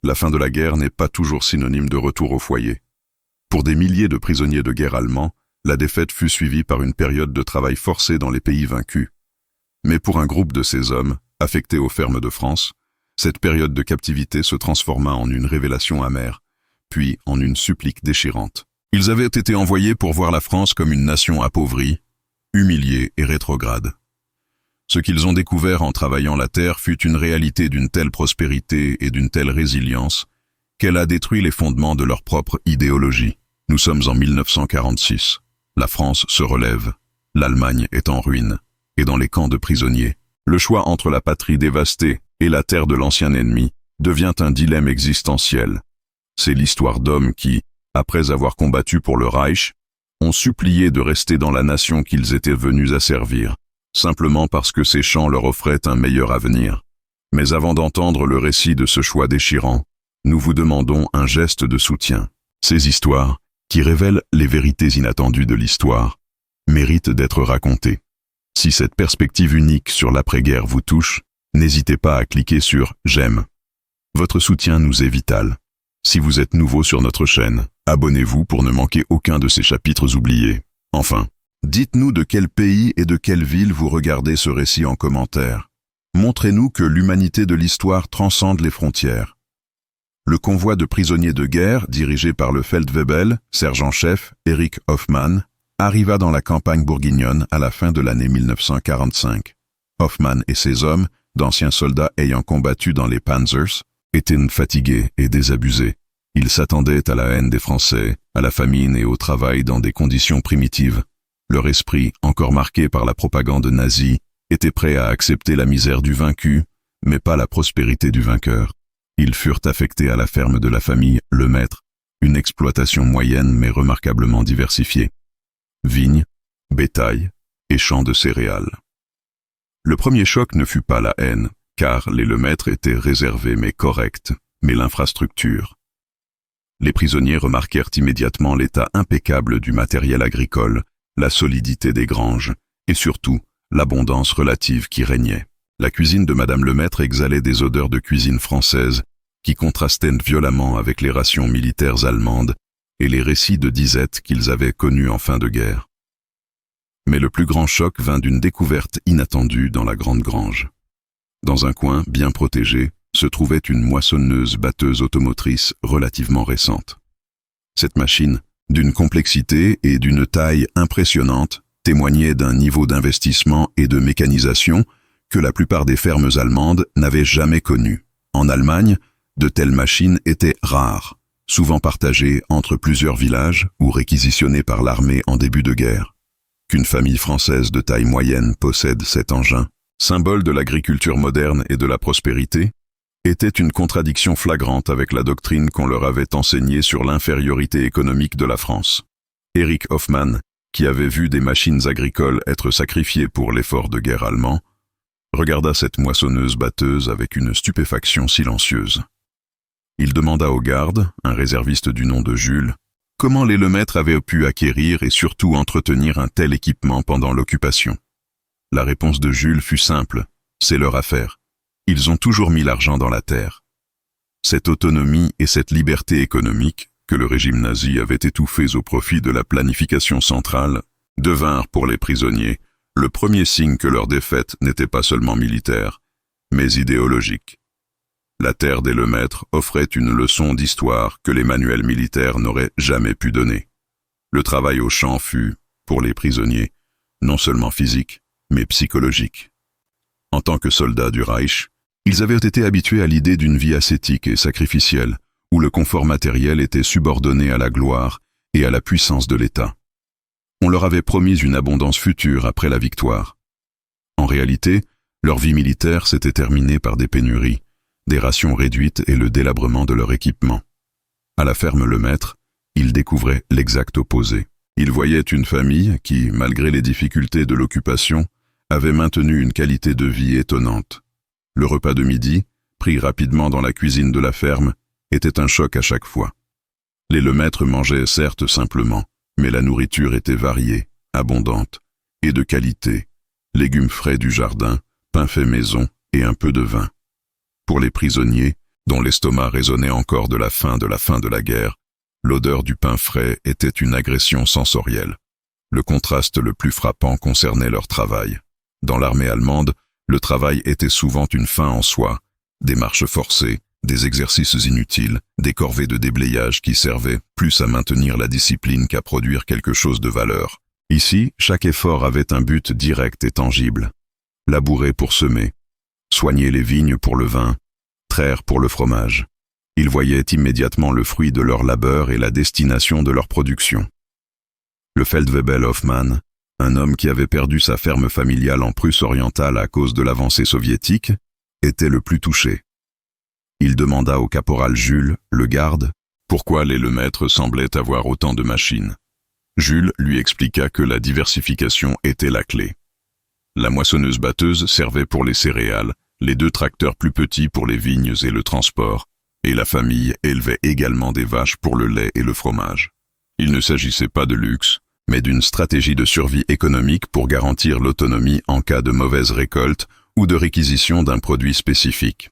la fin de la guerre n'est pas toujours synonyme de retour au foyer. Pour des milliers de prisonniers de guerre allemands, la défaite fut suivie par une période de travail forcé dans les pays vaincus. Mais pour un groupe de ces hommes, affectés aux fermes de France, cette période de captivité se transforma en une révélation amère, puis en une supplique déchirante. Ils avaient été envoyés pour voir la France comme une nation appauvrie, humiliée et rétrograde. Ce qu'ils ont découvert en travaillant la terre fut une réalité d'une telle prospérité et d'une telle résilience qu'elle a détruit les fondements de leur propre idéologie. Nous sommes en 1946. La France se relève. L'Allemagne est en ruine. Et dans les camps de prisonniers, le choix entre la patrie dévastée et la terre de l'ancien ennemi devient un dilemme existentiel. C'est l'histoire d'hommes qui, après avoir combattu pour le Reich, ont supplié de rester dans la nation qu'ils étaient venus asservir, simplement parce que ces champs leur offraient un meilleur avenir. Mais avant d'entendre le récit de ce choix déchirant, nous vous demandons un geste de soutien. Ces histoires, qui révèlent les vérités inattendues de l'histoire, méritent d'être racontées. Si cette perspective unique sur l'après-guerre vous touche, n'hésitez pas à cliquer sur « J'aime ». Votre soutien nous est vital. Si vous êtes nouveau sur notre chaîne, abonnez-vous pour ne manquer aucun de ces chapitres oubliés. Enfin, dites-nous de quel pays et de quelle ville vous regardez ce récit en commentaire. Montrez-nous que l'humanité de l'histoire transcende les frontières. Le convoi de prisonniers de guerre, dirigé par le Feldwebel, sergent-chef Erich Hoffmann, arriva dans la campagne bourguignonne à la fin de l'année 1945. Hoffmann et ses hommes, d'anciens soldats ayant combattu dans les Panzers, étaient fatigués et désabusés. Ils s'attendaient à la haine des Français, à la famine et au travail dans des conditions primitives. Leur esprit, encore marqué par la propagande nazie, était prêt à accepter la misère du vaincu, mais pas la prospérité du vainqueur. Ils furent affectés à la ferme de la famille Lemaître, une exploitation moyenne mais remarquablement diversifiée. Vignes, bétail et champs de céréales. Le premier choc ne fut pas la haine, car les Lemaître étaient réservés mais corrects, mais l'infrastructure. Les prisonniers remarquèrent immédiatement l'état impeccable du matériel agricole, la solidité des granges, et surtout, l'abondance relative qui régnait. La cuisine de Madame Lemaître exhalait des odeurs de cuisine française qui contrastaient violemment avec les rations militaires allemandes et les récits de disette qu'ils avaient connus en fin de guerre. Mais le plus grand choc vint d'une découverte inattendue dans la grande grange. Dans un coin bien protégé se trouvait une moissonneuse-batteuse automotrice relativement récente. Cette machine, d'une complexité et d'une taille impressionnante, témoignait d'un niveau d'investissement et de mécanisation que la plupart des fermes allemandes n'avaient jamais connu. En Allemagne, de telles machines étaient rares, souvent partagées entre plusieurs villages ou réquisitionnées par l'armée en début de guerre. Qu'une famille française de taille moyenne possède cet engin, symbole de l'agriculture moderne et de la prospérité, était une contradiction flagrante avec la doctrine qu'on leur avait enseignée sur l'infériorité économique de la France. Erich Hoffmann, qui avait vu des machines agricoles être sacrifiées pour l'effort de guerre allemand, regarda cette moissonneuse-batteuse avec une stupéfaction silencieuse. Il demanda au garde, un réserviste du nom de Jules, comment les Lemaître avaient pu acquérir et surtout entretenir un tel équipement pendant l'occupation. La réponse de Jules fut simple, c'est leur affaire. Ils ont toujours mis l'argent dans la terre. Cette autonomie et cette liberté économique, que le régime nazi avait étouffées au profit de la planification centrale, devinrent pour les prisonniers le premier signe que leur défaite n'était pas seulement militaire, mais idéologique. La terre des Lemaître offrait une leçon d'histoire que les manuels militaires n'auraient jamais pu donner. Le travail au champ fut, pour les prisonniers, non seulement physique, mais psychologique. En tant que soldats du Reich, ils avaient été habitués à l'idée d'une vie ascétique et sacrificielle, où le confort matériel était subordonné à la gloire et à la puissance de l'État. On leur avait promis une abondance future après la victoire. En réalité, leur vie militaire s'était terminée par des pénuries, des rations réduites et le délabrement de leur équipement. À la ferme Lemaître, ils découvraient l'exact opposé. Ils voyaient une famille qui, malgré les difficultés de l'occupation, avait maintenu une qualité de vie étonnante. Le repas de midi, pris rapidement dans la cuisine de la ferme, était un choc à chaque fois. Les Lemaître mangeaient certes simplement, mais la nourriture était variée, abondante et de qualité. Légumes frais du jardin, pain fait maison et un peu de vin. Pour les prisonniers, dont l'estomac résonnait encore de la fin de la guerre, l'odeur du pain frais était une agression sensorielle. Le contraste le plus frappant concernait leur travail. Dans l'armée allemande, le travail était souvent une fin en soi, des marches forcées, des exercices inutiles, des corvées de déblayage qui servaient plus à maintenir la discipline qu'à produire quelque chose de valeur. Ici, chaque effort avait un but direct et tangible. Labourer pour semer, soigner les vignes pour le vin, traire pour le fromage. Ils voyaient immédiatement le fruit de leur labeur et la destination de leur production. Le Feldwebel Hoffmann, un homme qui avait perdu sa ferme familiale en Prusse orientale à cause de l'avancée soviétique, était le plus touché. Il demanda au caporal Jules, le garde, pourquoi les Lemaître semblaient avoir autant de machines. Jules lui expliqua que la diversification était la clé. La moissonneuse-batteuse servait pour les céréales, les 2 tracteurs plus petits pour les vignes et le transport, et la famille élevait également des vaches pour le lait et le fromage. Il ne s'agissait pas de luxe, mais d'une stratégie de survie économique pour garantir l'autonomie en cas de mauvaise récolte ou de réquisition d'un produit spécifique.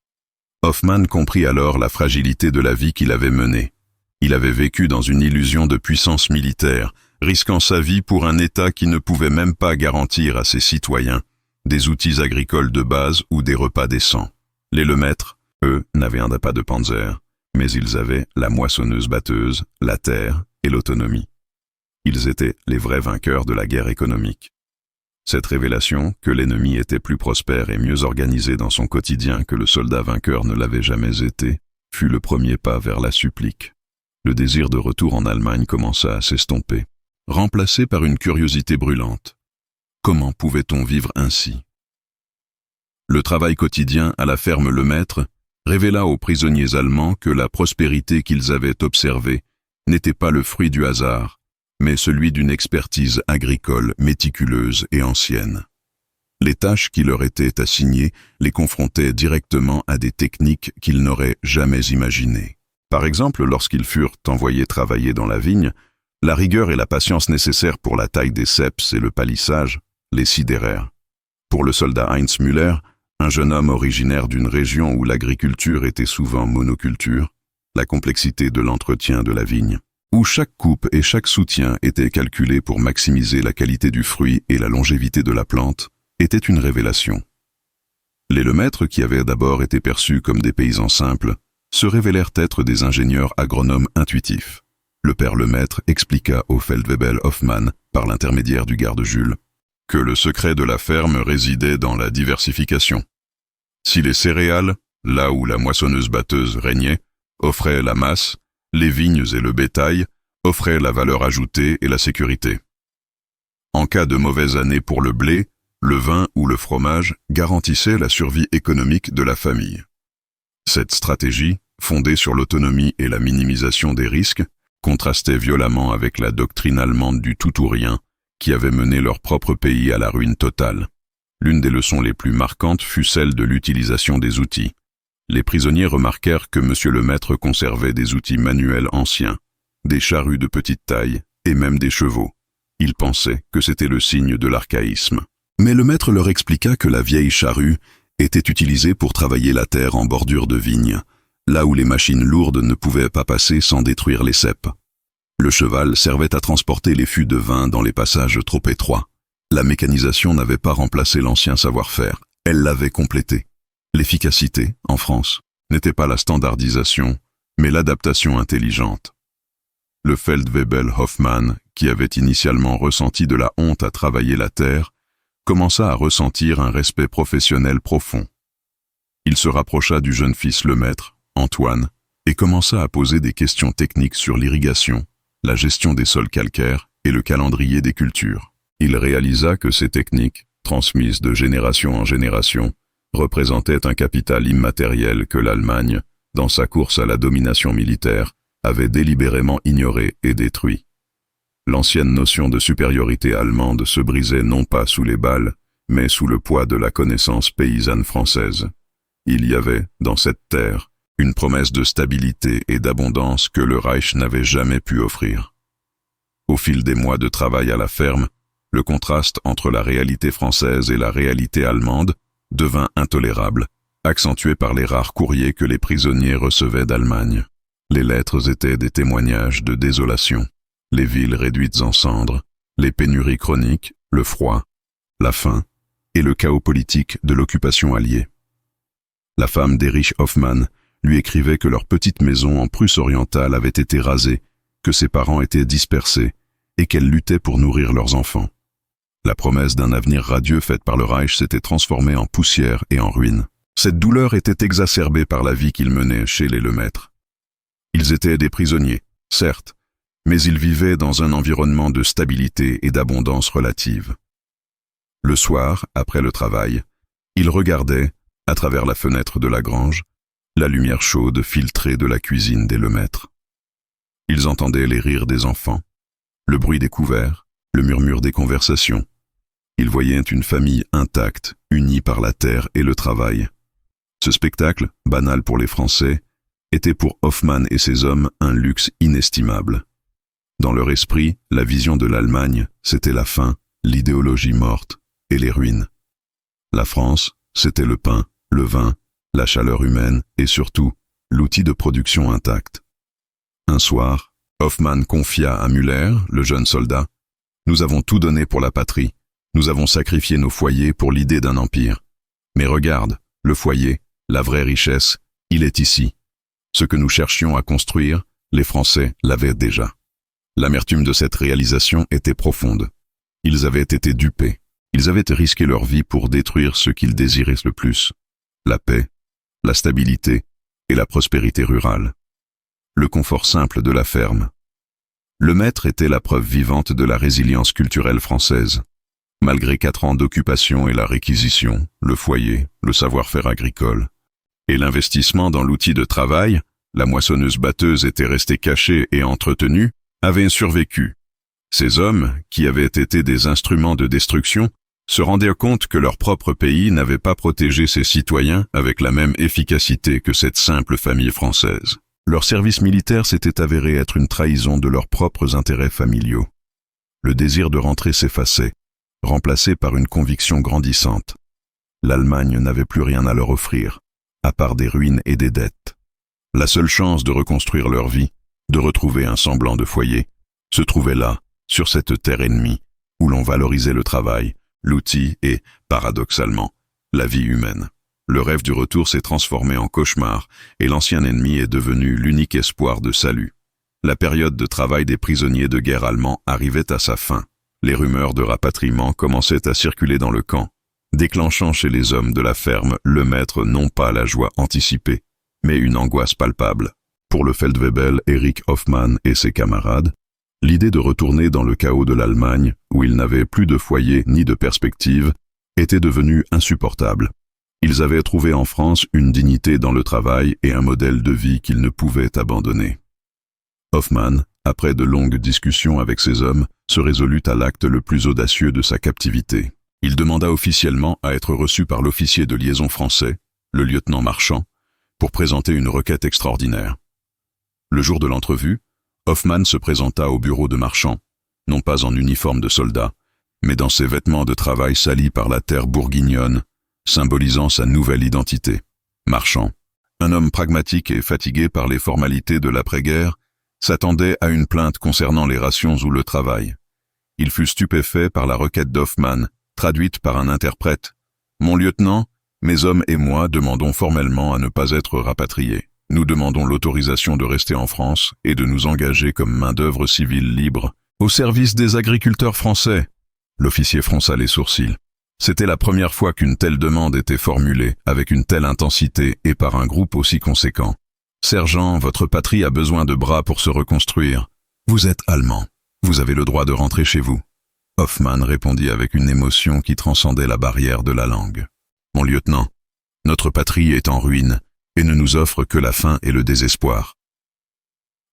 Hoffmann comprit alors la fragilité de la vie qu'il avait menée. Il avait vécu dans une illusion de puissance militaire, risquant sa vie pour un État qui ne pouvait même pas garantir à ses citoyens des outils agricoles de base ou des repas décents. Les Lemaître, eux, n'avaient pas de panzer, mais ils avaient la moissonneuse-batteuse, la terre et l'autonomie. Ils étaient les vrais vainqueurs de la guerre économique. Cette révélation, que l'ennemi était plus prospère et mieux organisé dans son quotidien que le soldat vainqueur ne l'avait jamais été, fut le premier pas vers la supplique. Le désir de retour en Allemagne commença à s'estomper, remplacé par une curiosité brûlante. Comment pouvait-on vivre ainsi? Le travail quotidien à la ferme Lemaître révéla aux prisonniers allemands que la prospérité qu'ils avaient observée n'était pas le fruit du hasard, mais celui d'une expertise agricole méticuleuse et ancienne. Les tâches qui leur étaient assignées les confrontaient directement à des techniques qu'ils n'auraient jamais imaginées. Par exemple, lorsqu'ils furent envoyés travailler dans la vigne, la rigueur et la patience nécessaires pour la taille des ceps et le palissage les sidérèrent. Pour le soldat Heinz Müller, un jeune homme originaire d'une région où l'agriculture était souvent monoculture, la complexité de l'entretien de la vigne, où chaque coupe et chaque soutien étaient calculés pour maximiser la qualité du fruit et la longévité de la plante, était une révélation. Les Lemaître, qui avaient d'abord été perçus comme des paysans simples, se révélèrent être des ingénieurs agronomes intuitifs. Le père Lemaître expliqua au Feldwebel Hoffmann, par l'intermédiaire du garde Jules, que le secret de la ferme résidait dans la diversification. Si les céréales, là où la moissonneuse-batteuse régnait, offraient la masse, les vignes et le bétail offraient la valeur ajoutée et la sécurité. En cas de mauvaise année pour le blé, le vin ou le fromage garantissaient la survie économique de la famille. Cette stratégie, fondée sur l'autonomie et la minimisation des risques, contrastait violemment avec la doctrine allemande du tout ou rien, qui avait mené leur propre pays à la ruine totale. L'une des leçons les plus marquantes fut celle de l'utilisation des outils. Les prisonniers remarquèrent que M. Lemaître conservait des outils manuels anciens, des charrues de petite taille et même des chevaux. Ils pensaient que c'était le signe de l'archaïsme. Mais Lemaître leur expliqua que la vieille charrue était utilisée pour travailler la terre en bordure de vigne, là où les machines lourdes ne pouvaient pas passer sans détruire les ceps. Le cheval servait à transporter les fûts de vin dans les passages trop étroits. La mécanisation n'avait pas remplacé l'ancien savoir-faire, elle l'avait complété. L'efficacité, en France, n'était pas la standardisation, mais l'adaptation intelligente. Le Feldwebel Hoffmann, qui avait initialement ressenti de la honte à travailler la terre, commença à ressentir un respect professionnel profond. Il se rapprocha du jeune fils Lemaître, Antoine, et commença à poser des questions techniques sur l'irrigation, la gestion des sols calcaires et le calendrier des cultures. Il réalisa que ces techniques, transmises de génération en génération, représentaient un capital immatériel que l'Allemagne, dans sa course à la domination militaire, avait délibérément ignoré et détruit. L'ancienne notion de supériorité allemande se brisait non pas sous les balles, mais sous le poids de la connaissance paysanne française. Il y avait, dans cette terre, une promesse de stabilité et d'abondance que le Reich n'avait jamais pu offrir. Au fil des mois de travail à la ferme, le contraste entre la réalité française et la réalité allemande devint intolérable, accentuée par les rares courriers que les prisonniers recevaient d'Allemagne. Les lettres étaient des témoignages de désolation, les villes réduites en cendres, les pénuries chroniques, le froid, la faim et le chaos politique de l'occupation alliée. La femme d'Erich Hoffmann lui écrivait que leur petite maison en Prusse orientale avait été rasée, que ses parents étaient dispersés et qu'elle luttait pour nourrir leurs enfants. La promesse d'un avenir radieux faite par le Reich s'était transformée en poussière et en ruine. Cette douleur était exacerbée par la vie qu'ils menaient chez les Lemaître. Ils étaient des prisonniers, certes, mais ils vivaient dans un environnement de stabilité et d'abondance relative. Le soir, après le travail, ils regardaient, à travers la fenêtre de la grange, la lumière chaude filtrée de la cuisine des Lemaître. Ils entendaient les rires des enfants, le bruit des couverts, le murmure des conversations. Ils voyaient une famille intacte, unie par la terre et le travail. Ce spectacle, banal pour les Français, était pour Hoffmann et ses hommes un luxe inestimable. Dans leur esprit, la vision de l'Allemagne, c'était la faim, l'idéologie morte et les ruines. La France, c'était le pain, le vin, la chaleur humaine et surtout, l'outil de production intact. Un soir, Hoffmann confia à Müller, le jeune soldat, « Nous avons tout donné pour la patrie, nous avons sacrifié nos foyers pour l'idée d'un empire. Mais regarde, le foyer, la vraie richesse, il est ici. Ce que nous cherchions à construire, les Français l'avaient déjà. » L'amertume de cette réalisation était profonde. Ils avaient été dupés. Ils avaient risqué leur vie pour détruire ce qu'ils désiraient le plus, la paix, la stabilité et la prospérité rurale. Le confort simple de la ferme. Lemaître était la preuve vivante de la résilience culturelle française. Malgré 4 ans d'occupation et la réquisition, le foyer, le savoir-faire agricole et l'investissement dans l'outil de travail, la moissonneuse-batteuse était restée cachée et entretenue, avait survécu. Ces hommes, qui avaient été des instruments de destruction, se rendaient compte que leur propre pays n'avait pas protégé ses citoyens avec la même efficacité que cette simple famille française. Leur service militaire s'était avéré être une trahison de leurs propres intérêts familiaux. Le désir de rentrer s'effaçait, remplacé par une conviction grandissante. L'Allemagne n'avait plus rien à leur offrir, à part des ruines et des dettes. La seule chance de reconstruire leur vie, de retrouver un semblant de foyer, se trouvait là, sur cette terre ennemie, où l'on valorisait le travail, l'outil et, paradoxalement, la vie humaine. Le rêve du retour s'est transformé en cauchemar et l'ancien ennemi est devenu l'unique espoir de salut. La période de travail des prisonniers de guerre allemands arrivait à sa fin. Les rumeurs de rapatriement commençaient à circuler dans le camp, déclenchant chez les hommes de la ferme Lemaître non pas la joie anticipée, mais une angoisse palpable. Pour le Feldwebel Erich Hoffmann et ses camarades, l'idée de retourner dans le chaos de l'Allemagne, où ils n'avaient plus de foyer ni de perspective, était devenue insupportable. Ils avaient trouvé en France une dignité dans le travail et un modèle de vie qu'ils ne pouvaient abandonner. Hoffmann, après de longues discussions avec ses hommes, se résolut à l'acte le plus audacieux de sa captivité. Il demanda officiellement à être reçu par l'officier de liaison français, le lieutenant Marchand, pour présenter une requête extraordinaire. Le jour de l'entrevue, Hoffmann se présenta au bureau de Marchand, non pas en uniforme de soldat, mais dans ses vêtements de travail salis par la terre bourguignonne, symbolisant sa nouvelle identité. Marchand, un homme pragmatique et fatigué par les formalités de l'après-guerre, s'attendait à une plainte concernant les rations ou le travail. Il fut stupéfait par la requête d'Hoffmann, traduite par un interprète. « Mon lieutenant, mes hommes et moi demandons formellement à ne pas être rapatriés. Nous demandons l'autorisation de rester en France et de nous engager comme main-d'œuvre civile libre au service des agriculteurs français. » L'officier fronça les sourcils. C'était la première fois qu'une telle demande était formulée avec une telle intensité et par un groupe aussi conséquent. « Sergent, votre patrie a besoin de bras pour se reconstruire. Vous êtes allemand. Vous avez le droit de rentrer chez vous. » Hoffmann répondit avec une émotion qui transcendait la barrière de la langue. « Mon lieutenant, notre patrie est en ruine et ne nous offre que la faim et le désespoir.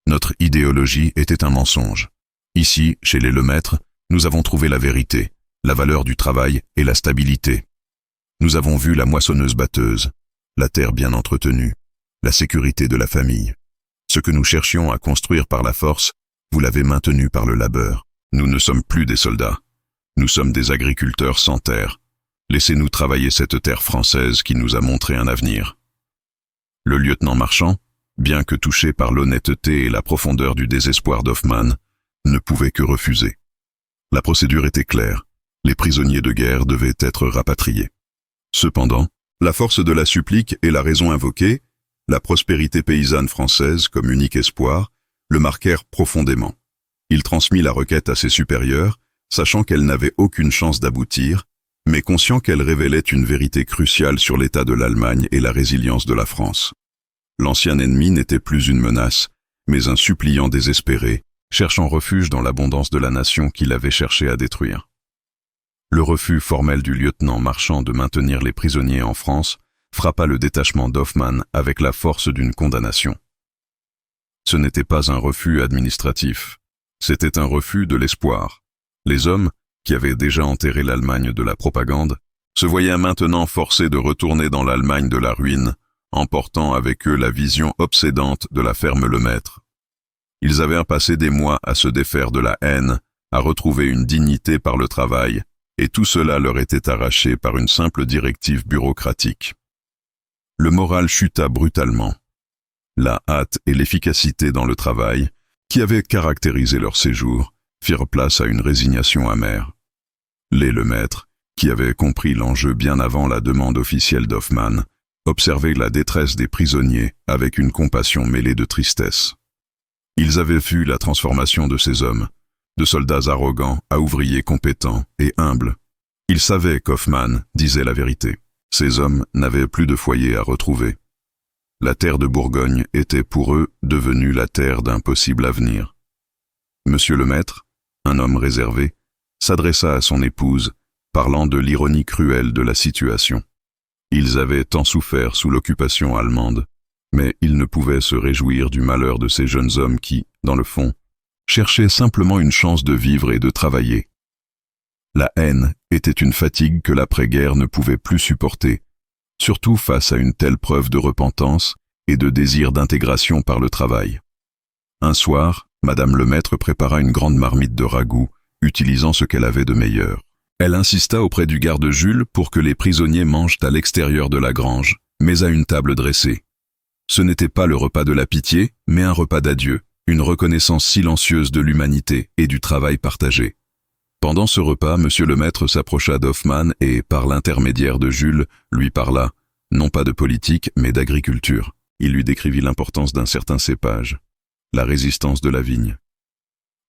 Notre idéologie était un mensonge. Ici, chez les Lemaître, nous avons trouvé la vérité, la valeur du travail et la stabilité. Nous avons vu la moissonneuse-batteuse, la terre bien entretenue, la sécurité de la famille. Ce que nous cherchions à construire par la force, vous l'avez maintenu par le labeur. Nous ne sommes plus des soldats. Nous sommes des agriculteurs sans terre. Laissez-nous travailler cette terre française qui nous a montré un avenir. Le lieutenant Marchand, bien que touché par l'honnêteté et la profondeur du désespoir d'Hoffmann, ne pouvait que refuser. La procédure était claire, les prisonniers de guerre devaient être rapatriés. Cependant, la force de la supplique et la raison invoquée, la prospérité paysanne française comme unique espoir, le marquèrent profondément. Il transmit la requête à ses supérieurs, sachant qu'elle n'avait aucune chance d'aboutir, mais conscient qu'elle révélait une vérité cruciale sur l'état de l'Allemagne et la résilience de la France. L'ancien ennemi n'était plus une menace, mais un suppliant désespéré, cherchant refuge dans l'abondance de la nation qu'il avait cherché à détruire. Le refus formel du lieutenant Marchand de maintenir les prisonniers en France frappa le détachement d'Hoffmann avec la force d'une condamnation. Ce n'était pas un refus administratif, c'était un refus de l'espoir. Les hommes, qui avaient déjà enterré l'Allemagne de la propagande, se voyaient maintenant forcés de retourner dans l'Allemagne de la ruine, emportant avec eux la vision obsédante de la ferme Lemaître. Ils avaient passé des mois à se défaire de la haine, à retrouver une dignité par le travail, et tout cela leur était arraché par une simple directive bureaucratique. Le moral chuta brutalement. La hâte et l'efficacité dans le travail, qui avaient caractérisé leur séjour, firent place à une résignation amère. Les Lemaître, qui avaient compris l'enjeu bien avant la demande officielle d'Hoffmann, observaient la détresse des prisonniers avec une compassion mêlée de tristesse. Ils avaient vu la transformation de ces hommes, de soldats arrogants à ouvriers compétents et humbles. Ils savaient qu'Hoffmann disait la vérité. Ces hommes n'avaient plus de foyer à retrouver. La terre de Bourgogne était pour eux devenue la terre d'un possible avenir. Monsieur Lemaître, un homme réservé, s'adressa à son épouse, parlant de l'ironie cruelle de la situation. Ils avaient tant souffert sous l'occupation allemande, mais ils ne pouvaient se réjouir du malheur de ces jeunes hommes qui, dans le fond, cherchaient simplement une chance de vivre et de travailler. La haine était une fatigue que l'après-guerre ne pouvait plus supporter, surtout face à une telle preuve de repentance et de désir d'intégration par le travail. Un soir, Madame Lemaître prépara une grande marmite de ragoût, utilisant ce qu'elle avait de meilleur. Elle insista auprès du garde Jules pour que les prisonniers mangent à l'extérieur de la grange, mais à une table dressée. Ce n'était pas le repas de la pitié, mais un repas d'adieu, une reconnaissance silencieuse de l'humanité et du travail partagé. Pendant ce repas, Monsieur Lemaître s'approcha d'Hoffmann et, par l'intermédiaire de Jules, lui parla, non pas de politique, mais d'agriculture. Il lui décrivit l'importance d'un certain cépage, la résistance de la vigne.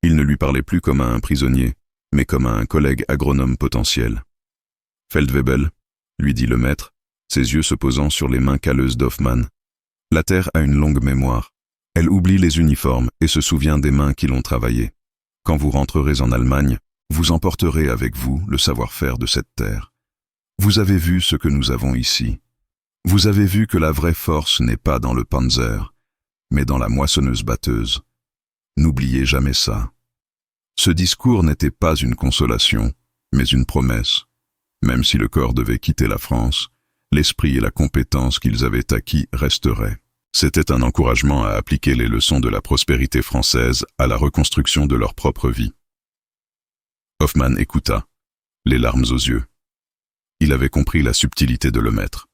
Il ne lui parlait plus comme à un prisonnier, mais comme à un collègue agronome potentiel. Feldwebel, lui dit Lemaître, ses yeux se posant sur les mains calleuses d'Hoffmann. La terre a une longue mémoire. Elle oublie les uniformes et se souvient des mains qui l'ont travaillé. Quand vous rentrerez en Allemagne, vous emporterez avec vous le savoir-faire de cette terre. Vous avez vu ce que nous avons ici. Vous avez vu que la vraie force n'est pas dans le panzer, mais dans la moissonneuse-batteuse. N'oubliez jamais ça. Ce discours n'était pas une consolation, mais une promesse. Même si le corps devait quitter la France, l'esprit et la compétence qu'ils avaient acquis resteraient. C'était un encouragement à appliquer les leçons de la prospérité française à la reconstruction de leur propre vie. Hoffmann écouta, les larmes aux yeux. Il avait compris la subtilité de Lemaître.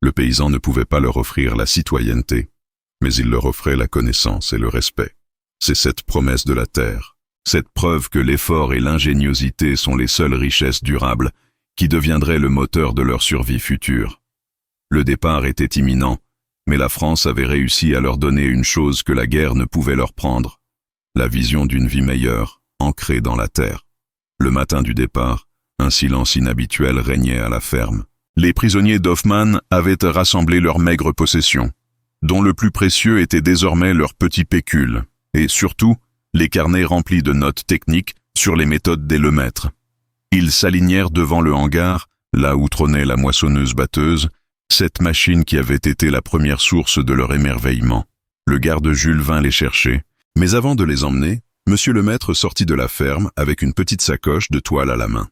Le paysan ne pouvait pas leur offrir la citoyenneté, mais il leur offrait la connaissance et le respect. C'est cette promesse de la terre, cette preuve que l'effort et l'ingéniosité sont les seules richesses durables qui deviendraient le moteur de leur survie future. Le départ était imminent, mais la France avait réussi à leur donner une chose que la guerre ne pouvait leur prendre, la vision d'une vie meilleure, ancrée dans la terre. Le matin du départ, un silence inhabituel régnait à la ferme. Les prisonniers d'Hoffmann avaient rassemblé leurs maigres possessions, dont le plus précieux était désormais leur petit pécule, et surtout, les carnets remplis de notes techniques sur les méthodes des Lemaître. Ils s'alignèrent devant le hangar, là où trônait la moissonneuse-batteuse, cette machine qui avait été la première source de leur émerveillement. Le garde Jules vint les chercher, mais avant de les emmener, Monsieur Lemaître sortit de la ferme avec une petite sacoche de toile à la main.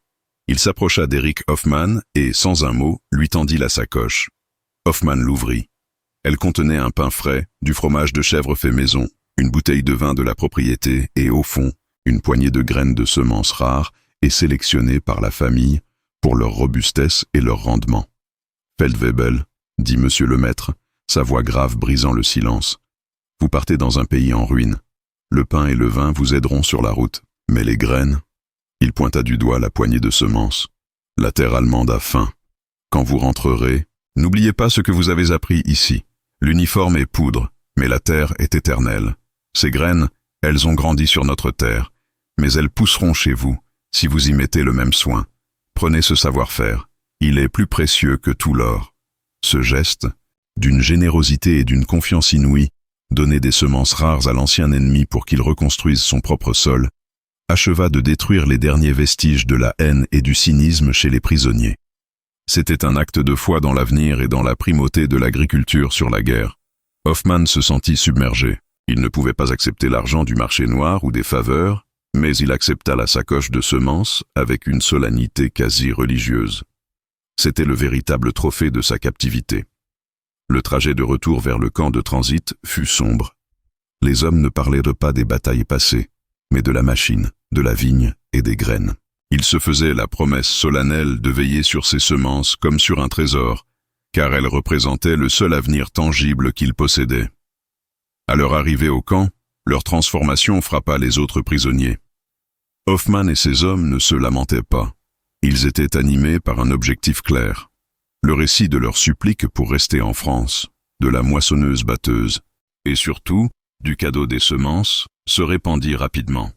Il s'approcha d'Eric Hoffmann et, sans un mot, lui tendit la sacoche. Hoffmann l'ouvrit. Elle contenait un pain frais, du fromage de chèvre fait maison, une bouteille de vin de la propriété et, au fond, une poignée de graines de semences rares et sélectionnées par la famille pour leur robustesse et leur rendement. Feldwebel, dit monsieur le maître, sa voix grave brisant le silence. Vous partez dans un pays en ruine. Le pain et le vin vous aideront sur la route, mais les graines... Il pointa du doigt la poignée de semences. La terre allemande a faim. Quand vous rentrerez, n'oubliez pas ce que vous avez appris ici. L'uniforme est poudre, mais la terre est éternelle. Ces graines, elles ont grandi sur notre terre, mais elles pousseront chez vous, si vous y mettez le même soin. Prenez ce savoir-faire. Il est plus précieux que tout l'or. Ce geste, d'une générosité et d'une confiance inouïe, donner des semences rares à l'ancien ennemi pour qu'il reconstruise son propre sol, acheva de détruire les derniers vestiges de la haine et du cynisme chez les prisonniers. C'était un acte de foi dans l'avenir et dans la primauté de l'agriculture sur la guerre. Hoffmann se sentit submergé. Il ne pouvait pas accepter l'argent du marché noir ou des faveurs, mais il accepta la sacoche de semences avec une solennité quasi religieuse. C'était le véritable trophée de sa captivité. Le trajet de retour vers le camp de transit fut sombre. Les hommes ne parlaient pas des batailles passées, mais de la machine, de la vigne et des graines. Ils se faisaient la promesse solennelle de veiller sur ces semences comme sur un trésor, car elles représentaient le seul avenir tangible qu'ils possédaient. À leur arrivée au camp, leur transformation frappa les autres prisonniers. Hoffmann et ses hommes ne se lamentaient pas. Ils étaient animés par un objectif clair. Le récit de leur supplique pour rester en France, de la moissonneuse-batteuse, et surtout, du cadeau des semences, se répandit rapidement.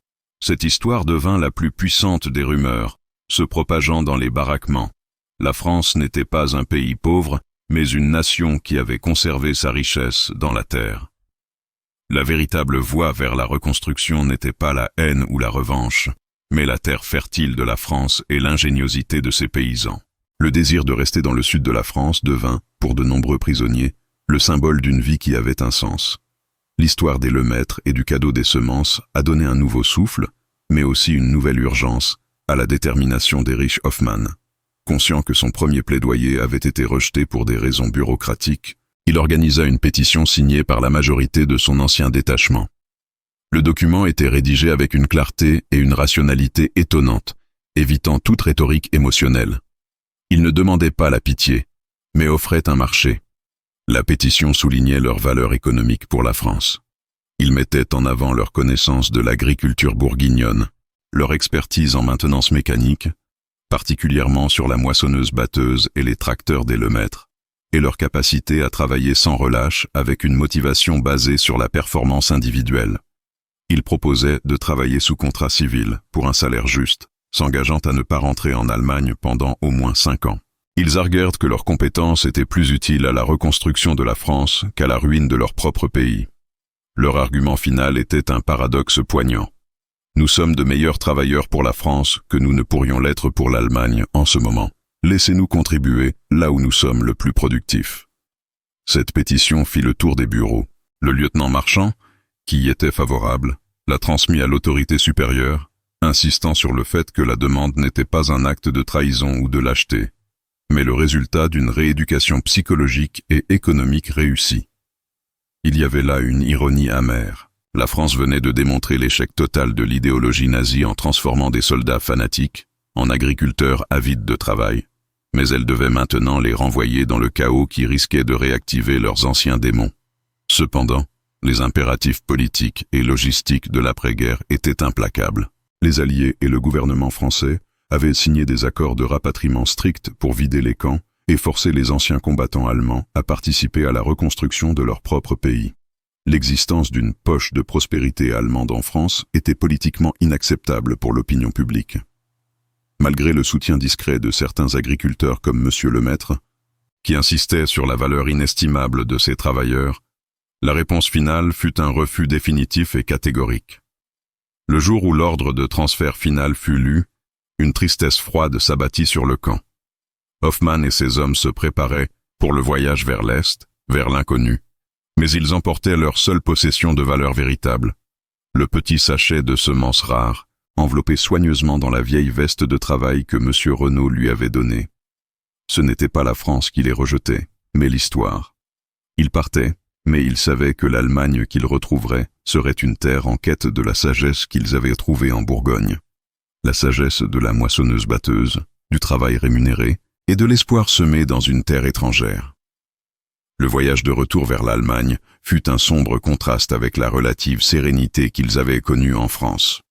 Cette histoire devint la plus puissante des rumeurs, se propageant dans les baraquements. La France n'était pas un pays pauvre, mais une nation qui avait conservé sa richesse dans la terre. La véritable voie vers la reconstruction n'était pas la haine ou la revanche, mais la terre fertile de la France et l'ingéniosité de ses paysans. Le désir de rester dans le sud de la France devint, pour de nombreux prisonniers, le symbole d'une vie qui avait un sens. L'histoire des Lemaître et du cadeau des semences a donné un nouveau souffle, mais aussi une nouvelle urgence, à la détermination d'Erich Hoffmann. Conscient que son premier plaidoyer avait été rejeté pour des raisons bureaucratiques, il organisa une pétition signée par la majorité de son ancien détachement. Le document était rédigé avec une clarté et une rationalité étonnantes, évitant toute rhétorique émotionnelle. Il ne demandait pas la pitié, mais offrait un marché. La pétition soulignait leur valeur économique pour la France. Il mettait en avant leur connaissance de l'agriculture bourguignonne, leur expertise en maintenance mécanique, particulièrement sur la moissonneuse-batteuse et les tracteurs des Lemaître, et leur capacité à travailler sans relâche avec une motivation basée sur la performance individuelle. Il proposait de travailler sous contrat civil pour un salaire juste, s'engageant à ne pas rentrer en Allemagne pendant au moins 5 ans. Ils arguèrent que leurs compétences étaient plus utiles à la reconstruction de la France qu'à la ruine de leur propre pays. Leur argument final était un paradoxe poignant. Nous sommes de meilleurs travailleurs pour la France que nous ne pourrions l'être pour l'Allemagne en ce moment. Laissez-nous contribuer là où nous sommes le plus productifs. Cette pétition fit le tour des bureaux. Le lieutenant Marchand, qui y était favorable, la transmit à l'autorité supérieure, insistant sur le fait que la demande n'était pas un acte de trahison ou de lâcheté, mais le résultat d'une rééducation psychologique et économique réussie. Il y avait là une ironie amère. La France venait de démontrer l'échec total de l'idéologie nazie en transformant des soldats fanatiques en agriculteurs avides de travail, mais elle devait maintenant les renvoyer dans le chaos qui risquait de réactiver leurs anciens démons. Cependant, les impératifs politiques et logistiques de l'après-guerre étaient implacables. Les Alliés et le gouvernement français avaient signé des accords de rapatriement stricts pour vider les camps et forcer les anciens combattants allemands à participer à la reconstruction de leur propre pays. L'existence d'une poche de prospérité allemande en France était politiquement inacceptable pour l'opinion publique. Malgré le soutien discret de certains agriculteurs comme monsieur Lemaître, qui insistaient sur la valeur inestimable de ces travailleurs, la réponse finale fut un refus définitif et catégorique. Le jour où l'ordre de transfert final fut lu, une tristesse froide s'abattit sur le camp. Hoffmann et ses hommes se préparaient pour le voyage vers l'Est, vers l'inconnu, mais ils emportaient leur seule possession de valeur véritable, le petit sachet de semences rares, enveloppé soigneusement dans la vieille veste de travail que M. Renaud lui avait donnée. Ce n'était pas la France qui les rejetait, mais l'histoire. Ils partaient, mais ils savaient que l'Allemagne qu'ils retrouveraient serait une terre en quête de la sagesse qu'ils avaient trouvée en Bourgogne. La sagesse de la moissonneuse-batteuse, du travail rémunéré et de l'espoir semé dans une terre étrangère. Le voyage de retour vers l'Allemagne fut un sombre contraste avec la relative sérénité qu'ils avaient connue en France.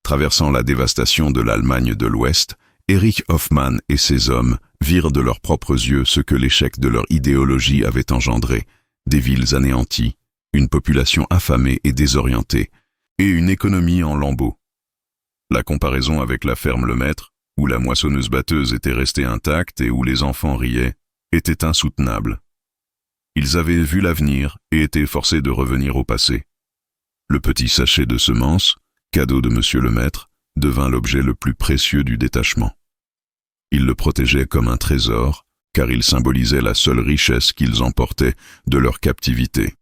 Traversant la dévastation de l'Allemagne de l'Ouest, Erich Hoffmann et ses hommes virent de leurs propres yeux ce que l'échec de leur idéologie avait engendré, des villes anéanties, une population affamée et désorientée, et une économie en lambeaux. La comparaison avec la ferme Lemaître, où la moissonneuse-batteuse était restée intacte et où les enfants riaient, était insoutenable. Ils avaient vu l'avenir et étaient forcés de revenir au passé. Le petit sachet de semences, cadeau de Monsieur Lemaître, devint l'objet le plus précieux du détachement. Ils le protégeaient comme un trésor, car il symbolisait la seule richesse qu'ils emportaient de leur captivité,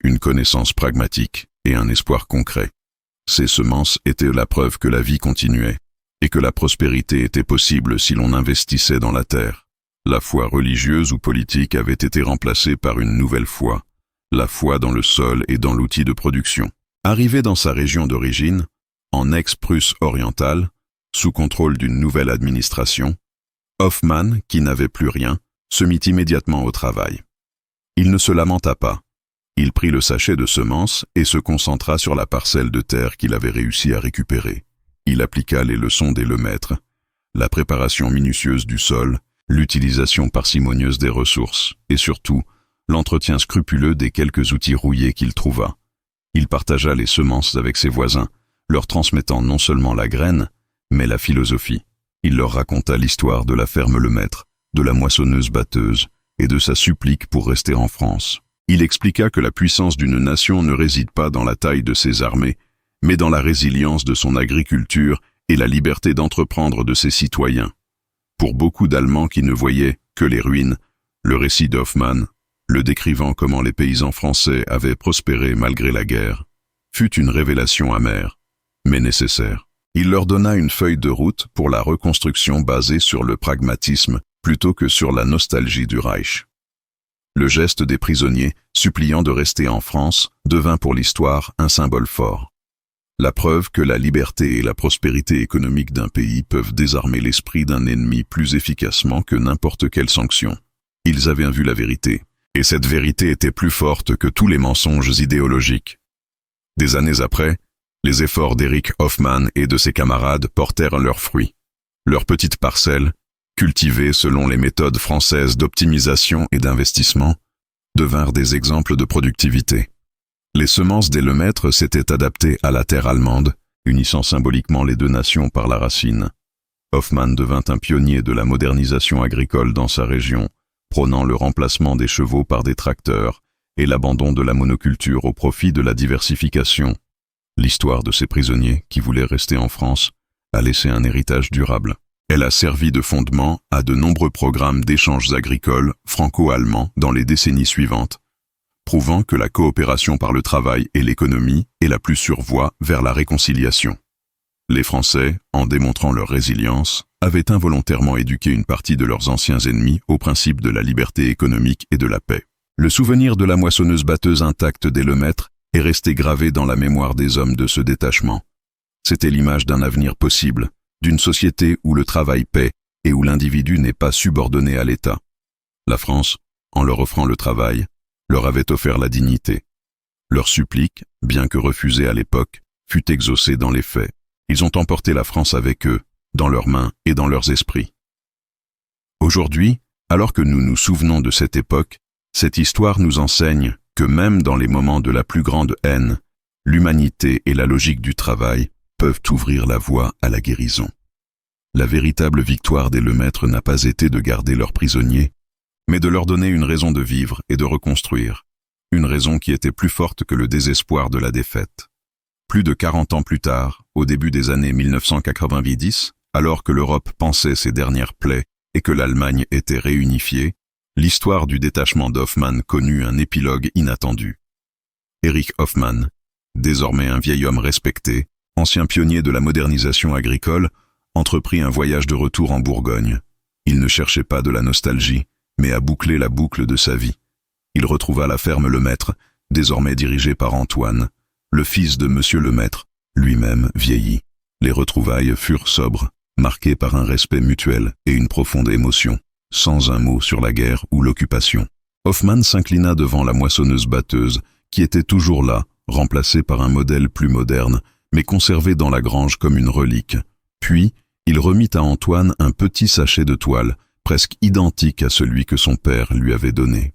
une connaissance pragmatique et un espoir concret. Ces semences étaient la preuve que la vie continuait, et que la prospérité était possible si l'on investissait dans la terre. La foi religieuse ou politique avait été remplacée par une nouvelle foi, la foi dans le sol et dans l'outil de production. Arrivé dans sa région d'origine, en ex-Prusse orientale, sous contrôle d'une nouvelle administration, Hoffmann, qui n'avait plus rien, se mit immédiatement au travail. Il ne se lamenta pas. Il prit le sachet de semences et se concentra sur la parcelle de terre qu'il avait réussi à récupérer. Il appliqua les leçons des Lemaître, la préparation minutieuse du sol, l'utilisation parcimonieuse des ressources et surtout l'entretien scrupuleux des quelques outils rouillés qu'il trouva. Il partagea les semences avec ses voisins, leur transmettant non seulement la graine, mais la philosophie. Il leur raconta l'histoire de la ferme Lemaître, de la moissonneuse-batteuse et de sa supplique pour rester en France. Il expliqua que la puissance d'une nation ne réside pas dans la taille de ses armées, mais dans la résilience de son agriculture et la liberté d'entreprendre de ses citoyens. Pour beaucoup d'Allemands qui ne voyaient que les ruines, le récit d'Hoffmann, le décrivant comment les paysans français avaient prospéré malgré la guerre, fut une révélation amère, mais nécessaire. Il leur donna une feuille de route pour la reconstruction basée sur le pragmatisme plutôt que sur la nostalgie du Reich. Le geste des prisonniers, suppliant de rester en France, devint pour l'histoire un symbole fort. La preuve que la liberté et la prospérité économique d'un pays peuvent désarmer l'esprit d'un ennemi plus efficacement que n'importe quelle sanction. Ils avaient vu la vérité, et cette vérité était plus forte que tous les mensonges idéologiques. Des années après, les efforts d'Erich Hoffmann et de ses camarades portèrent leurs fruits. Leurs petites parcelles, cultivées selon les méthodes françaises d'optimisation et d'investissement, devinrent des exemples de productivité. Les semences des Lemaître s'étaient adaptées à la terre allemande, unissant symboliquement les deux nations par la racine. Hoffmann devint un pionnier de la modernisation agricole dans sa région, prônant le remplacement des chevaux par des tracteurs et l'abandon de la monoculture au profit de la diversification. L'histoire de ces prisonniers, qui voulaient rester en France, a laissé un héritage durable. Elle a servi de fondement à de nombreux programmes d'échanges agricoles franco-allemands dans les décennies suivantes, prouvant que la coopération par le travail et l'économie est la plus sûre voie vers la réconciliation. Les Français, en démontrant leur résilience, avaient involontairement éduqué une partie de leurs anciens ennemis au principe de la liberté économique et de la paix. Le souvenir de la moissonneuse-batteuse intacte des Lemaître est resté gravé dans la mémoire des hommes de ce détachement. C'était l'image d'un avenir possible, d'une société où le travail paie et où l'individu n'est pas subordonné à l'État. La France, en leur offrant le travail, leur avait offert la dignité. Leur supplique, bien que refusée à l'époque, fut exaucée dans les faits. Ils ont emporté la France avec eux, dans leurs mains et dans leurs esprits. Aujourd'hui, alors que nous nous souvenons de cette époque, cette histoire nous enseigne que même dans les moments de la plus grande haine, l'humanité et la logique du travail peuvent ouvrir la voie à la guérison. La véritable victoire des Lemaître n'a pas été de garder leurs prisonniers, mais de leur donner une raison de vivre et de reconstruire, une raison qui était plus forte que le désespoir de la défaite. Plus de 40 ans plus tard, au début des années 1990, alors que l'Europe pansait ses dernières plaies et que l'Allemagne était réunifiée, l'histoire du détachement d'Hoffmann connut un épilogue inattendu. Erich Hoffmann, désormais un vieil homme respecté, ancien pionnier de la modernisation agricole, entreprit un voyage de retour en Bourgogne. Il ne cherchait pas de la nostalgie, mais à boucler la boucle de sa vie. Il retrouva la ferme Lemaître, désormais dirigée par Antoine, le fils de Monsieur Lemaître, lui-même vieilli. Les retrouvailles furent sobres, marqué par un respect mutuel et une profonde émotion, sans un mot sur la guerre ou l'occupation. Hoffmann s'inclina devant la moissonneuse-batteuse, qui était toujours là, remplacée par un modèle plus moderne, mais conservé dans la grange comme une relique. Puis, il remit à Antoine un petit sachet de toile, presque identique à celui que son père lui avait donné.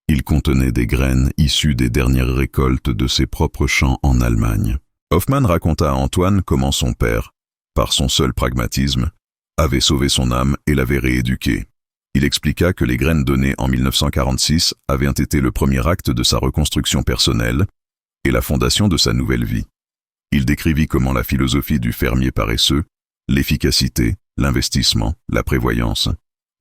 Il contenait des graines issues des dernières récoltes de ses propres champs en Allemagne. Hoffmann raconta à Antoine comment son père, par son seul pragmatisme, avait sauvé son âme et l'avait rééduqué. Il expliqua que les graines données en 1946 avaient été le premier acte de sa reconstruction personnelle et la fondation de sa nouvelle vie. Il décrivit comment la philosophie du fermier paresseux, l'efficacité, l'investissement, la prévoyance,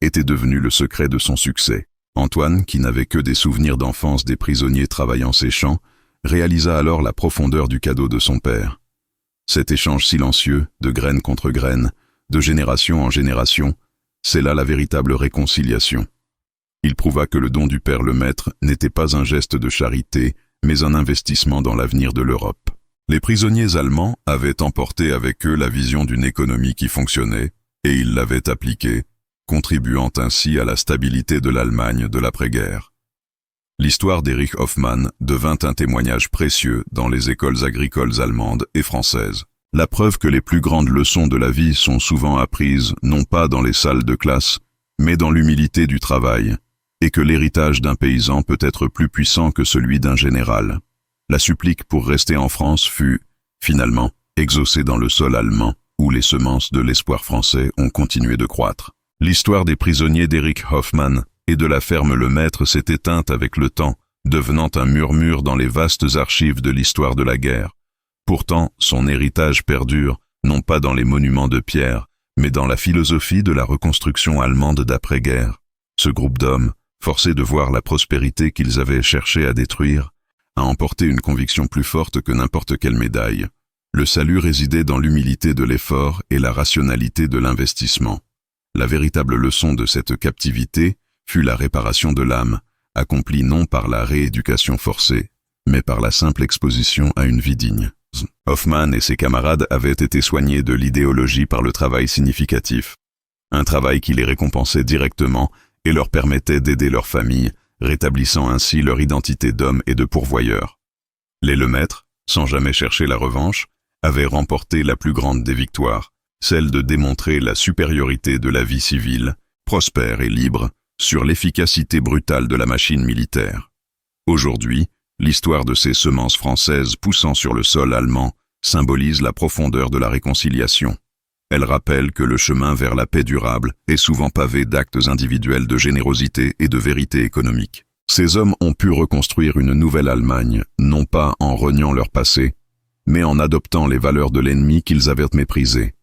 était devenue le secret de son succès. Antoine, qui n'avait que des souvenirs d'enfance des prisonniers travaillant ses champs, réalisa alors la profondeur du cadeau de son père. Cet échange silencieux, de graine contre graine, de génération en génération, c'est là la véritable réconciliation. Il prouva que le don du Père le Maître n'était pas un geste de charité, mais un investissement dans l'avenir de l'Europe. Les prisonniers allemands avaient emporté avec eux la vision d'une économie qui fonctionnait, et ils l'avaient appliquée, contribuant ainsi à la stabilité de l'Allemagne de l'après-guerre. L'histoire d'Erich Hoffmann devint un témoignage précieux dans les écoles agricoles allemandes et françaises. La preuve que les plus grandes leçons de la vie sont souvent apprises non pas dans les salles de classe, mais dans l'humilité du travail, et que l'héritage d'un paysan peut être plus puissant que celui d'un général. La supplique pour rester en France fut, finalement, exaucée dans le sol allemand, où les semences de l'espoir français ont continué de croître. L'histoire des prisonniers d'Erich Hoffmann et de la ferme Le Maître s'est éteinte avec le temps, devenant un murmure dans les vastes archives de l'histoire de la guerre. Pourtant, son héritage perdure, non pas dans les monuments de pierre, mais dans la philosophie de la reconstruction allemande d'après-guerre. Ce groupe d'hommes, forcés de voir la prospérité qu'ils avaient cherché à détruire, a emporté une conviction plus forte que n'importe quelle médaille. Le salut résidait dans l'humilité de l'effort et la rationalité de l'investissement. La véritable leçon de cette captivité fut la réparation de l'âme, accomplie non par la rééducation forcée, mais par la simple exposition à une vie digne. Hoffmann et ses camarades avaient été soignés de l'idéologie par le travail significatif. Un travail qui les récompensait directement et leur permettait d'aider leur famille, rétablissant ainsi leur identité d'hommes et de pourvoyeurs. Les Lemaître, sans jamais chercher la revanche, avaient remporté la plus grande des victoires, celle de démontrer la supériorité de la vie civile, prospère et libre, sur l'efficacité brutale de la machine militaire. Aujourd'hui, l'histoire de ces semences françaises poussant sur le sol allemand symbolise la profondeur de la réconciliation. Elle rappelle que le chemin vers la paix durable est souvent pavé d'actes individuels de générosité et de vérité économique. Ces hommes ont pu reconstruire une nouvelle Allemagne, non pas en reniant leur passé, mais en adoptant les valeurs de l'ennemi qu'ils avaient méprisées.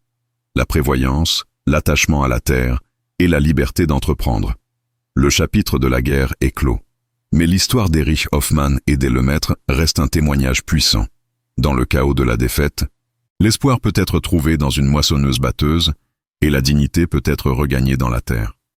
La prévoyance, l'attachement à la terre et la liberté d'entreprendre. Le chapitre de la guerre est clos. Mais l'histoire d'Erich Hoffmann et des Lemaître reste un témoignage puissant. Dans le chaos de la défaite, l'espoir peut être trouvé dans une moissonneuse-batteuse et la dignité peut être regagnée dans la terre.